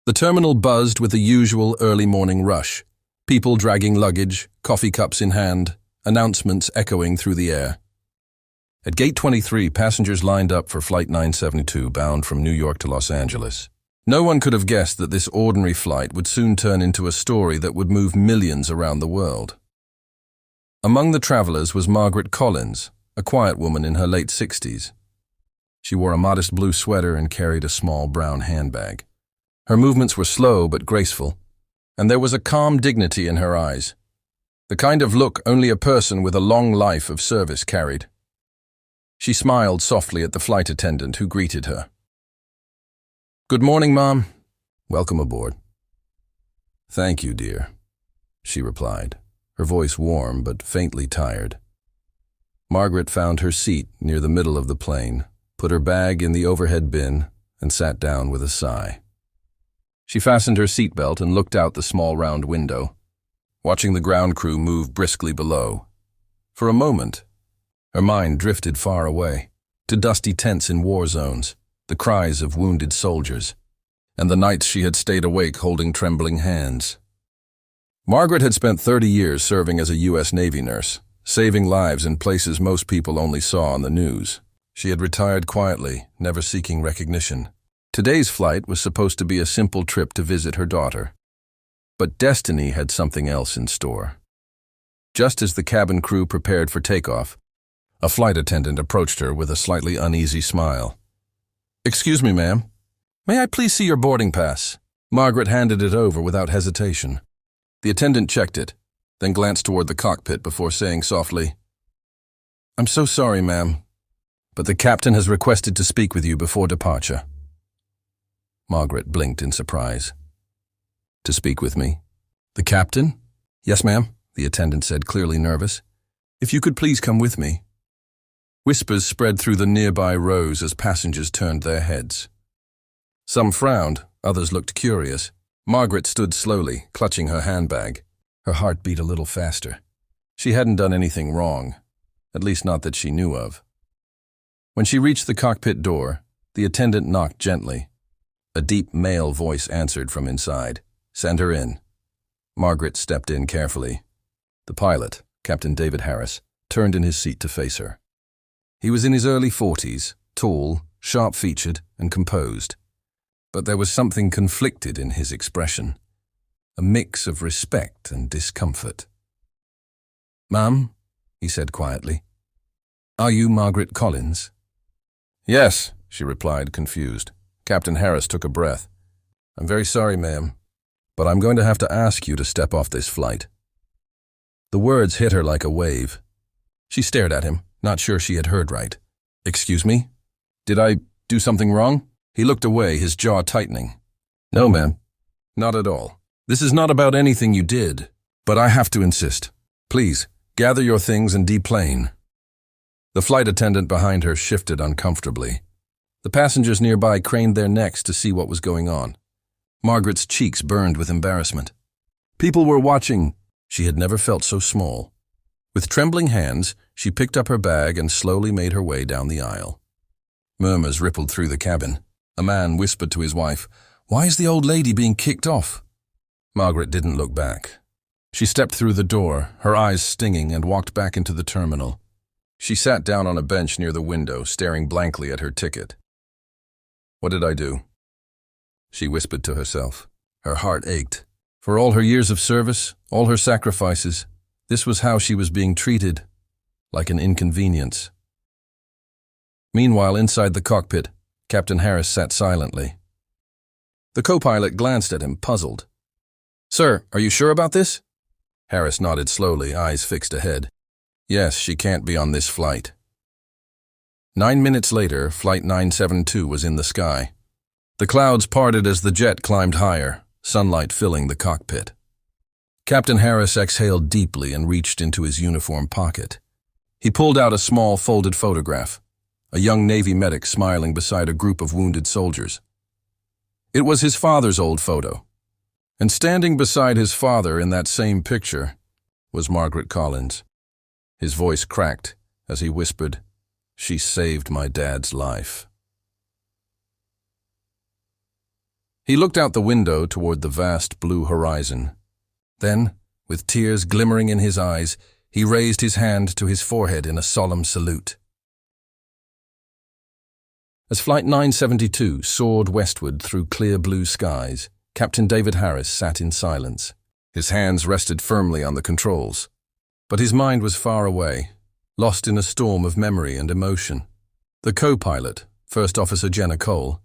The terminal buzzed with the usual early morning rush, people dragging luggage, coffee cups in hand, announcements echoing through the air. At Gate 23, passengers lined up for Flight 972 bound from New York to Los Angeles. No one could have guessed that this ordinary flight would soon turn into a story that would move millions around the world. Among the travelers was Margaret Collins, a quiet woman in her late 60s. She wore a modest blue sweater and carried a small brown handbag. Her movements were slow but graceful, and there was a calm dignity in her eyes, the kind of look only a person with a long life of service carried. She smiled softly at the flight attendant who greeted her. "Good morning, Mom. Welcome aboard." "Thank you, dear," she replied, her voice warm but faintly tired. Margaret found her seat near the middle of the plane, put her bag in the overhead bin, and sat down with a sigh. She fastened her seatbelt and looked out the small round window, watching the ground crew move briskly below. For a moment, her mind drifted far away, to dusty tents in war zones, the cries of wounded soldiers, and the nights she had stayed awake holding trembling hands. Margaret had spent 30 years serving as a U.S. Navy nurse, saving lives in places most people only saw on the news. She had retired quietly, never seeking recognition. Today's flight was supposed to be a simple trip to visit her daughter. But destiny had something else in store. Just as the cabin crew prepared for takeoff, a flight attendant approached her with a slightly uneasy smile. "Excuse me, ma'am. May I please see your boarding pass?" Margaret handed it over without hesitation. The attendant checked it, then glanced toward the cockpit before saying softly, "I'm so sorry, ma'am, but the captain has requested to speak with you before departure." Margaret blinked in surprise. "To speak with me? The captain?" "Yes, ma'am," the attendant said, clearly nervous. "If you could please come with me." Whispers spread through the nearby rows as passengers turned their heads. Some frowned, others looked curious. Margaret stood slowly, clutching her handbag. Her heart beat a little faster. She hadn't done anything wrong, at least not that she knew of. When she reached the cockpit door, the attendant knocked gently. A deep male voice answered from inside. "Send her in." Margaret stepped in carefully. The pilot, Captain David Harris, turned in his seat to face her. He was in his early 40s, tall, sharp-featured, and composed. But there was something conflicted in his expression, a mix of respect and discomfort. "Ma'am," he said quietly, "are you Margaret Collins?" "Yes," she replied, confused. Captain Harris took a breath. "I'm very sorry, ma'am, but I'm going to have to ask you to step off this flight." The words hit her like a wave. She stared at him, not sure she had heard right. "Excuse me? Did I do something wrong?" He looked away, his jaw tightening. "No, ma'am, not at all. This is not about anything you did, but I have to insist. Please, gather your things and deplane." The flight attendant behind her shifted uncomfortably. The passengers nearby craned their necks to see what was going on. Margaret's cheeks burned with embarrassment. People were watching. She had never felt so small. With trembling hands, she picked up her bag and slowly made her way down the aisle. Murmurs rippled through the cabin. A man whispered to his wife, "Why is the old lady being kicked off?" Margaret didn't look back. She stepped through the door, her eyes stinging, and walked back into the terminal. She sat down on a bench near the window, staring blankly at her ticket. "What did I do?" she whispered to herself. Her heart ached. For all her years of service, all her sacrifices, this was how she was being treated, like an inconvenience. Meanwhile, inside the cockpit, Captain Harris sat silently. The co-pilot glanced at him, puzzled. "Sir, are you sure about this?" Harris nodded slowly, eyes fixed ahead. "Yes, she can't be on this flight." 9 minutes later, Flight 972 was in the sky. The clouds parted as the jet climbed higher, sunlight filling the cockpit. Captain Harris exhaled deeply and reached into his uniform pocket. He pulled out a small folded photograph, a young Navy medic smiling beside a group of wounded soldiers. It was his father's old photo, and standing beside his father in that same picture was Margaret Collins. His voice cracked as he whispered, " 'She saved my dad's life.'" He looked out the window toward the vast blue horizon. Then, with tears glimmering in his eyes, he raised his hand to his forehead in a solemn salute. As Flight 972 soared westward through clear blue skies, Captain David Harris sat in silence. His hands rested firmly on the controls, but his mind was far away, lost in a storm of memory and emotion. The co-pilot, First Officer Jenna Cole,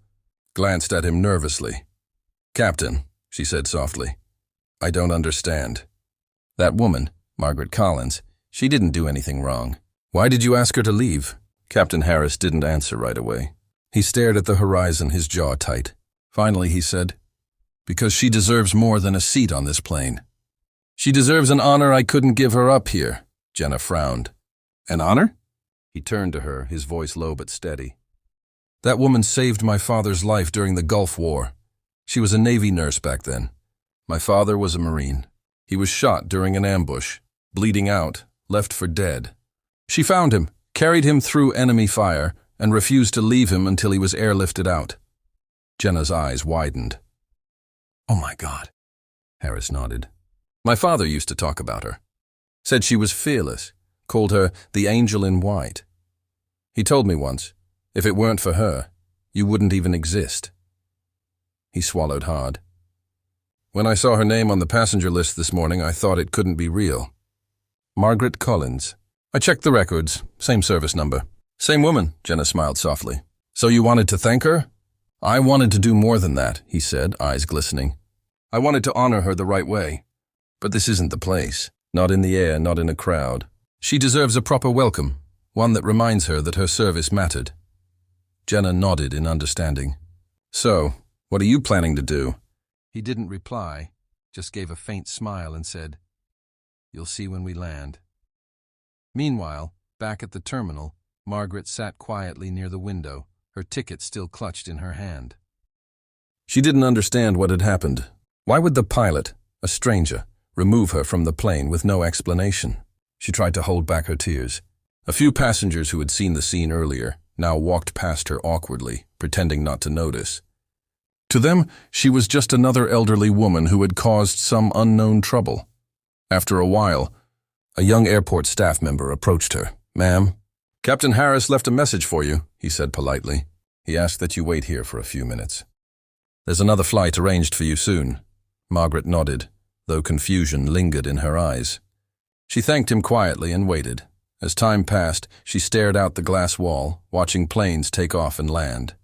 glanced at him nervously. "Captain," she said softly, "I don't understand. That woman, Margaret Collins, she didn't do anything wrong. Why did you ask her to leave?" Captain Harris didn't answer right away. He stared at the horizon, his jaw tight. Finally, he said, "Because she deserves more than a seat on this plane. She deserves an honor I couldn't give her up here." Jenna frowned. "An honor?" He turned to her, his voice low but steady. "That woman saved my father's life during the Gulf War. She was a Navy nurse back then. My father was a Marine. He was shot during an ambush, bleeding out, left for dead. She found him, carried him through enemy fire, and refused to leave him until he was airlifted out." Jenna's eyes widened. "Oh my God," Harris nodded. "My father used to talk about her. Said she was fearless, called her the angel in white. He told me once, if it weren't for her, you wouldn't even exist." He swallowed hard. "When I saw her name on the passenger list this morning, I thought it couldn't be real. Margaret Collins. I checked the records, same service number." "Same woman," Jenna smiled softly. "So you wanted to thank her?" "I wanted to do more than that," he said, eyes glistening. "I wanted to honor her the right way. But this isn't the place. Not in the air, not in a crowd. She deserves a proper welcome, one that reminds her that her service mattered." Jenna nodded in understanding. "So, what are you planning to do?" He didn't reply, just gave a faint smile and said, "You'll see when we land." Meanwhile, back at the terminal, Margaret sat quietly near the window, her ticket still clutched in her hand. She didn't understand what had happened. Why would the pilot, a stranger, remove her from the plane with no explanation? She tried to hold back her tears. A few passengers who had seen the scene earlier now walked past her awkwardly, pretending not to notice. To them, she was just another elderly woman who had caused some unknown trouble. After a while, a young airport staff member approached her. "Ma'am, Captain Harris left a message for you," he said politely. "He asked that you wait here for a few minutes. There's another flight arranged for you soon." Margaret nodded, though confusion lingered in her eyes. She thanked him quietly and waited. As time passed, she stared out the glass wall, watching planes take off and land.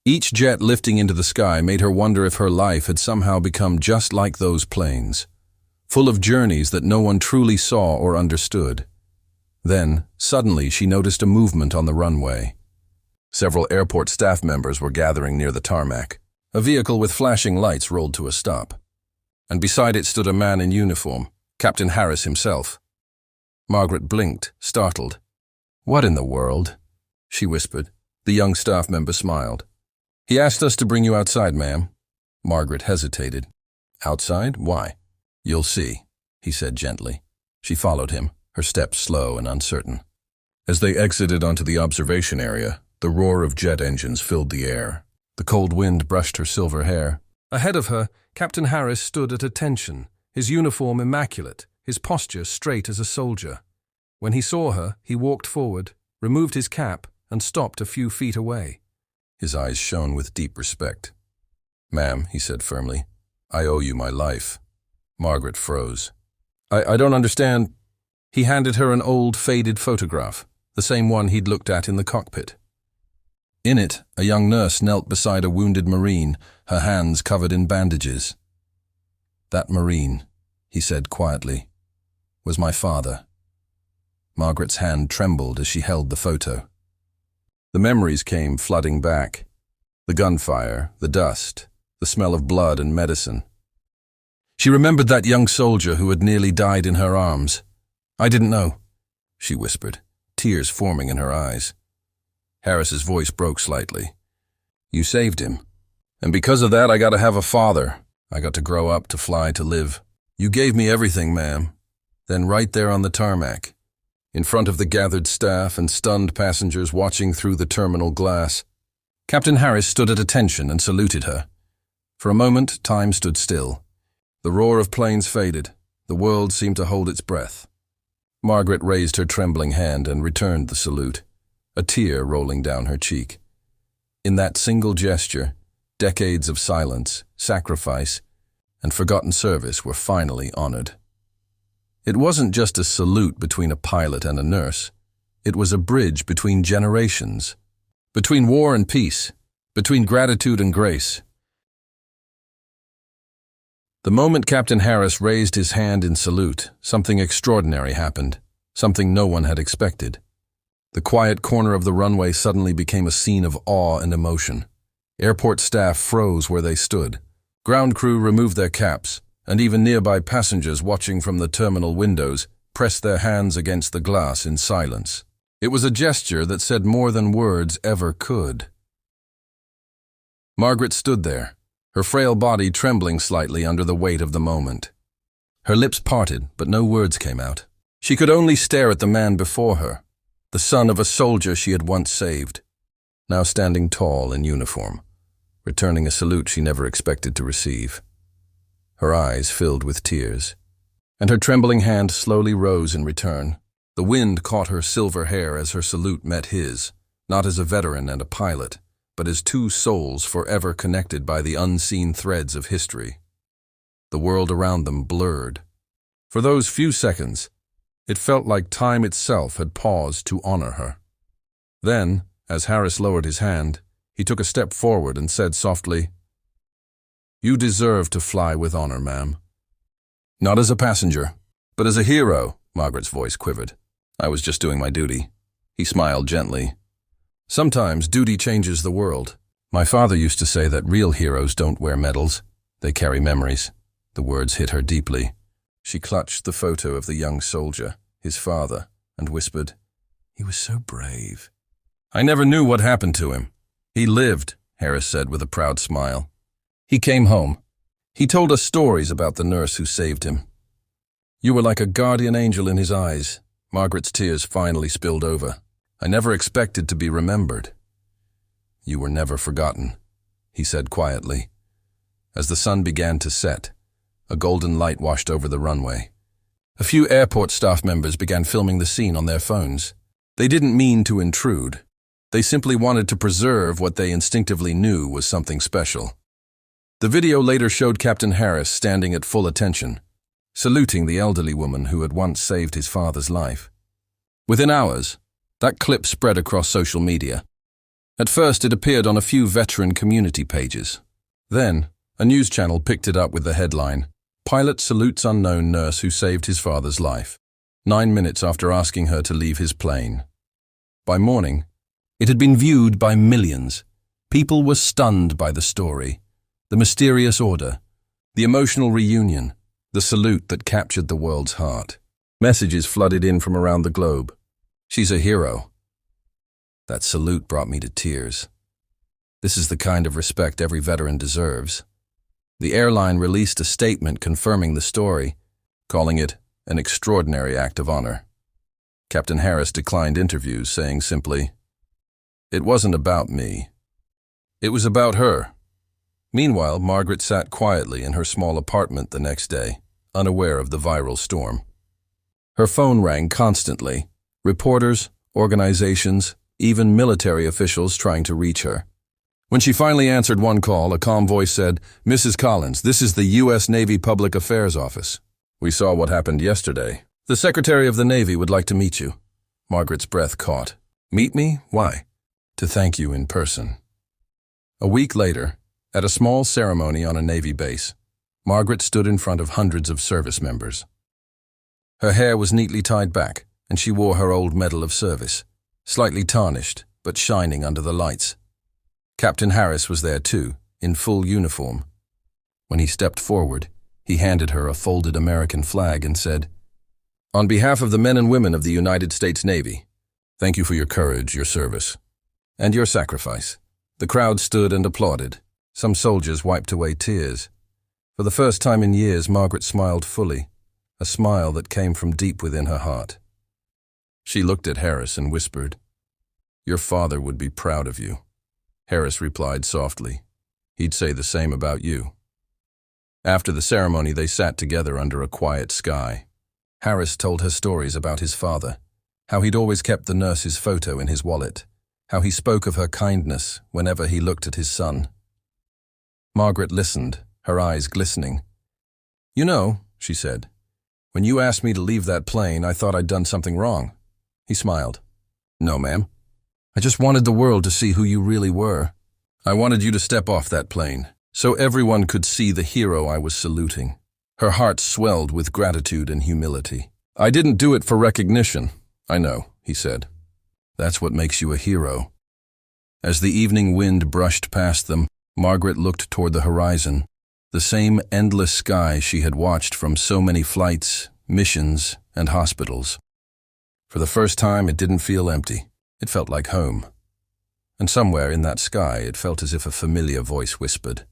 Each jet lifting into the sky made her wonder if her life had somehow become just like those planes, full of journeys that no one truly saw or understood. Then, suddenly, she noticed a movement on the runway. Several airport staff members were gathering near the tarmac. A vehicle with flashing lights rolled to a stop, and beside it stood a man in uniform, Captain Harris himself. Margaret blinked, startled. "What in the world?" she whispered. The young staff member smiled. "He asked us to bring you outside, ma'am." Margaret hesitated. "Outside? Why?" "You'll see," he said gently. She followed him, her steps slow and uncertain. As they exited onto the observation area, the roar of jet engines filled the air. The cold wind brushed her silver hair. Ahead of her, Captain Harris stood at attention, his uniform immaculate, his posture straight as a soldier. When he saw her, he walked forward, removed his cap, and stopped a few feet away. His eyes shone with deep respect. "Ma'am," he said firmly, "I owe you my life." Margaret froze. I don't understand." He handed her an old, faded photograph, the same one he'd looked at in the cockpit. In it, a young nurse knelt beside a wounded Marine, her hands covered in bandages. "That Marine," he said quietly, "was my father." Margaret's hand trembled as she held the photo. The memories came flooding back. The gunfire, the dust, the smell of blood and medicine. She remembered that young soldier who had nearly died in her arms. "I didn't know," she whispered, tears forming in her eyes. Harris's voice broke slightly. "You saved him. And because of that, I got to have a father. I got to grow up, to fly, to live. You gave me everything, ma'am." Then right there on the tarmac, in front of the gathered staff and stunned passengers watching through the terminal glass, Captain Harris stood at attention and saluted her. For a moment, time stood still. The roar of planes faded. The world seemed to hold its breath. Margaret raised her trembling hand and returned the salute, a tear rolling down her cheek. In that single gesture, decades of silence, sacrifice, and forgotten service were finally honored. It wasn't just a salute between a pilot and a nurse. It was a bridge between generations, between war and peace, between gratitude and grace. The moment Captain Harris raised his hand in salute, something extraordinary happened, something no one had expected. The quiet corner of the runway suddenly became a scene of awe and emotion. Airport staff froze where they stood. Ground crew removed their caps, and even nearby passengers watching from the terminal windows pressed their hands against the glass in silence. It was a gesture that said more than words ever could. Margaret stood there, her frail body trembling slightly under the weight of the moment. Her lips parted, but no words came out. She could only stare at the man before her, the son of a soldier she had once saved, now standing tall in uniform, returning a salute she never expected to receive. Her eyes filled with tears, and her trembling hand slowly rose in return. The wind caught her silver hair as her salute met his, not as a veteran and a pilot, but as two souls forever connected by the unseen threads of history. The world around them blurred. For those few seconds, it felt like time itself had paused to honor her. Then, as Harris lowered his hand, he took a step forward and said softly, "You deserve to fly with honor, ma'am." "Not as a passenger, but as a hero," Margaret's voice quivered. "I was just doing my duty." He smiled gently. "Sometimes duty changes the world. My father used to say that real heroes don't wear medals. They carry memories." The words hit her deeply. She clutched the photo of the young soldier, his father, and whispered, "He was so brave." "I never knew what happened to him. He lived," Harris said with a proud smile. "He came home. He told us stories about the nurse who saved him. You were like a guardian angel in his eyes." Margaret's tears finally spilled over. "I never expected to be remembered." "You were never forgotten," he said quietly. As the sun began to set, a golden light washed over the runway. A few airport staff members began filming the scene on their phones. They didn't mean to intrude. They simply wanted to preserve what they instinctively knew was something special. The video later showed Captain Harris standing at full attention, saluting the elderly woman who had once saved his father's life. Within hours, that clip spread across social media. At first, it appeared on a few veteran community pages. Then, a news channel picked it up with the headline, "Pilot salutes unknown nurse who saved his father's life, 9 minutes after asking her to leave his plane." By morning, it had been viewed by millions. People were stunned by the story, the mysterious order, the emotional reunion, the salute that captured the world's heart. Messages flooded in from around the globe. "She's a hero." "That salute brought me to tears." "This is the kind of respect every veteran deserves." The airline released a statement confirming the story, calling it an extraordinary act of honor. Captain Harris declined interviews, saying simply, "It wasn't about me. It was about her." Meanwhile, Margaret sat quietly in her small apartment the next day, unaware of the viral storm. Her phone rang constantly, reporters, organizations, even military officials trying to reach her. When she finally answered one call, a calm voice said, "Mrs. Collins, this is the U.S. Navy Public Affairs Office. We saw what happened yesterday. The Secretary of the Navy would like to meet you." Margaret's breath caught. "Meet me? Why?" "To thank you in person." A week later, at a small ceremony on a Navy base, Margaret stood in front of hundreds of service members. Her hair was neatly tied back, and she wore her old Medal of Service, slightly tarnished but shining under the lights. Captain Harris was there too, in full uniform. When he stepped forward, he handed her a folded American flag and said, "On behalf of the men and women of the United States Navy, thank you for your courage, your service, and your sacrifice." The crowd stood and applauded. Some soldiers wiped away tears. For the first time in years, Margaret smiled fully, a smile that came from deep within her heart. She looked at Harris and whispered, "Your father would be proud of you." Harris replied softly, He'd say the same about you. After the ceremony, they sat together under a quiet sky. Harris told her stories about his father, how he'd always kept the nurse's photo in his wallet, how he spoke of her kindness whenever he looked at his son. Margaret listened, her eyes glistening. "You know," she said, "when you asked me to leave that plane, I thought I'd done something wrong." He smiled. "No, ma'am. I just wanted the world to see who you really were. I wanted you to step off that plane, so everyone could see the hero I was saluting." Her heart swelled with gratitude and humility. "I didn't do it for recognition." "I know," he said. "That's what makes you a hero." As the evening wind brushed past them, Margaret looked toward the horizon, the same endless sky she had watched from so many flights, missions, and hospitals. For the first time, it didn't feel empty. It felt like home. And somewhere in that sky, it felt as if a familiar voice whispered,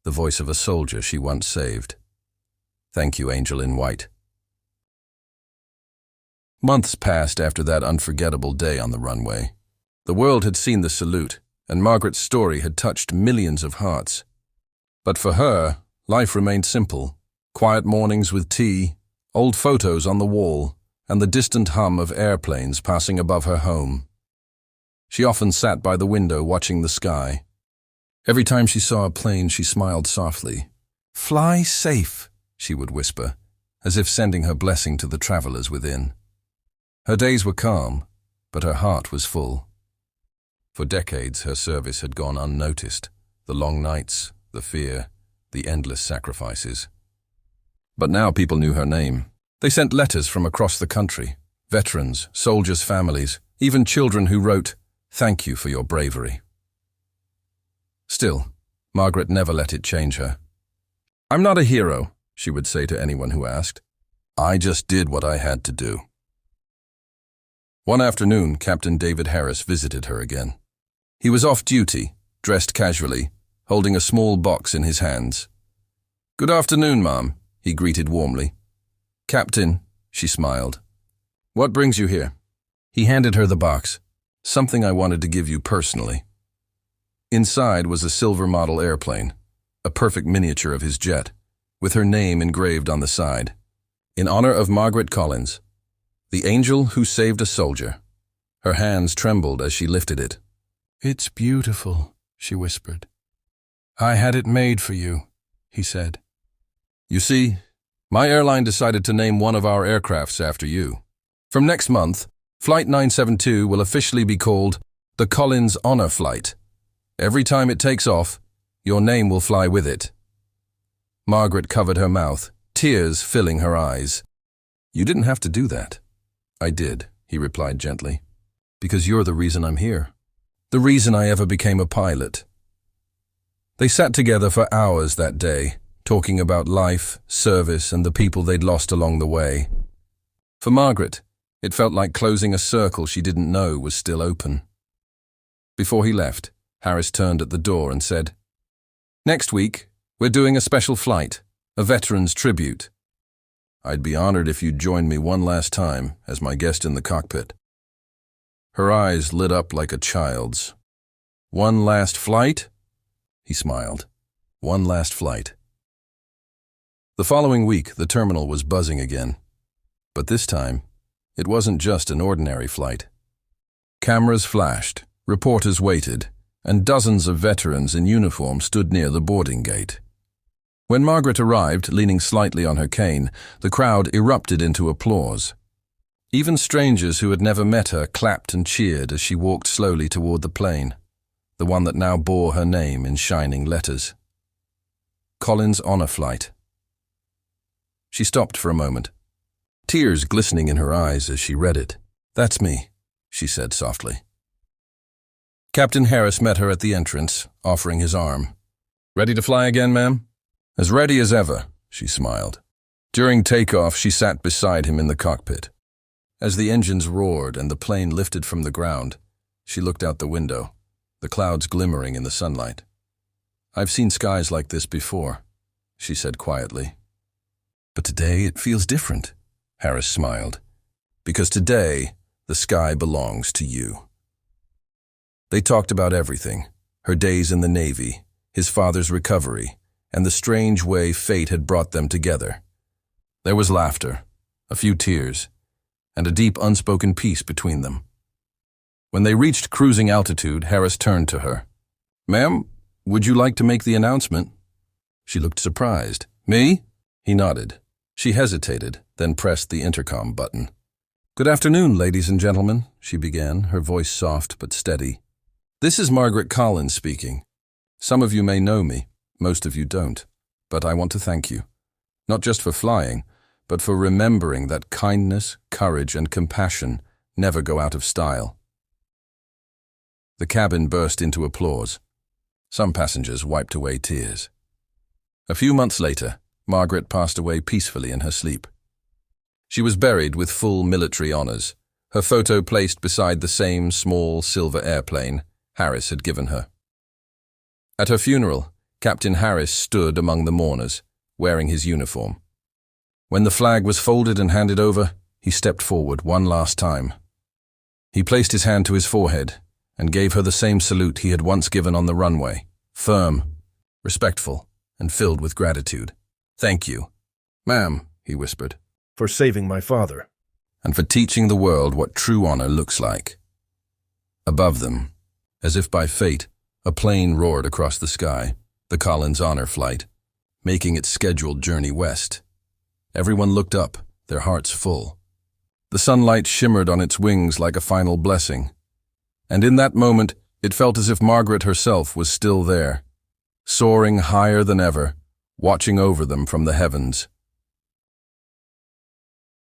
the voice of a soldier she once saved. "Thank you, Angel in White." Months passed after that unforgettable day on the runway. The world had seen the salute, and Margaret's story had touched millions of hearts. But for her, life remained simple. Quiet mornings with tea, old photos on the wall, and the distant hum of airplanes passing above her home. She often sat by the window watching the sky. Every time she saw a plane, she smiled softly. "Fly safe," she would whisper, as if sending her blessing to the travelers within. Her days were calm, but her heart was full. For decades, her service had gone unnoticed, the long nights, the fear, the endless sacrifices. But now people knew her name. They sent letters from across the country, veterans, soldiers' families, even children who wrote, "Thank you for your bravery." Still, Margaret never let it change her. "I'm not a hero," she would say to anyone who asked. "I just did what I had to do." One afternoon, Captain David Harris visited her again. He was off duty, dressed casually, holding a small box in his hands. "Good afternoon, Ma'am," he greeted warmly. "Captain," she smiled. "What brings you here?" He handed her the box. "Something I wanted to give you personally." Inside was a silver model airplane, a perfect miniature of his jet, with her name engraved on the side. "In honor of Margaret Collins, the angel who saved a soldier." Her hands trembled as she lifted it. "It's beautiful," she whispered. "I had it made for you," he said. "You see, my airline decided to name one of our aircrafts after you. From next month, Flight 972 will officially be called the Collins Honor Flight. Every time it takes off, your name will fly with it." Margaret covered her mouth, tears filling her eyes. "You didn't have to do that." "I did," he replied gently, "because you're the reason I'm here. The reason I ever became a pilot." They sat together for hours that day, talking about life, service, and the people they'd lost along the way. For Margaret, it felt like closing a circle she didn't know was still open. Before he left, Harris turned at the door and said, "Next week, we're doing a special flight, a veteran's tribute. I'd be honored if you'd join me one last time as my guest in the cockpit." Her eyes lit up like a child's. "One last flight?" He smiled. "One last flight." The following week, the terminal was buzzing again. But this time, it wasn't just an ordinary flight. Cameras flashed, reporters waited, and dozens of veterans in uniform stood near the boarding gate. When Margaret arrived, leaning slightly on her cane, the crowd erupted into applause. Even strangers who had never met her clapped and cheered as she walked slowly toward the plane, the one that now bore her name in shining letters. Collins Honor Flight. She stopped for a moment, tears glistening in her eyes as she read it. "That's me," she said softly. Captain Harris met her at the entrance, offering his arm. "Ready to fly again, ma'am?" "As ready as ever," she smiled. During takeoff, she sat beside him in the cockpit. As the engines roared and the plane lifted from the ground, she looked out the window, the clouds glimmering in the sunlight. "I've seen skies like this before," she said quietly. "But today it feels different," Harris smiled, "because today the sky belongs to you." They talked about everything, her days in the Navy, his father's recovery, and the strange way fate had brought them together. There was laughter, a few tears, and a deep unspoken peace between them. When they reached cruising altitude, Harris turned to her. "Ma'am, would you like to make the announcement?" She looked surprised. "Me?" He nodded. She hesitated, then pressed the intercom button. "Good afternoon, ladies and gentlemen," she began, her voice soft but steady. "This is Margaret Collins speaking. Some of you may know me, most of you don't, but I want to thank you, not just for flying, but for remembering that kindness, courage, and compassion never go out of style." The cabin burst into applause. Some passengers wiped away tears. A few months later, Margaret passed away peacefully in her sleep. She was buried with full military honors, her photo placed beside the same small silver airplane Harris had given her. At her funeral, Captain Harris stood among the mourners, wearing his uniform. When the flag was folded and handed over, he stepped forward one last time. He placed his hand to his forehead and gave her the same salute he had once given on the runway, firm, respectful, and filled with gratitude. "Thank you, ma'am," he whispered, "for saving my father. "and for teaching the world what true honor looks like." Above them, as if by fate, a plane roared across the sky, the Collins Honor Flight, making its scheduled journey west. Everyone looked up, their hearts full. The sunlight shimmered on its wings like a final blessing. And in that moment, it felt as if Margaret herself was still there, soaring higher than ever, watching over them from the heavens.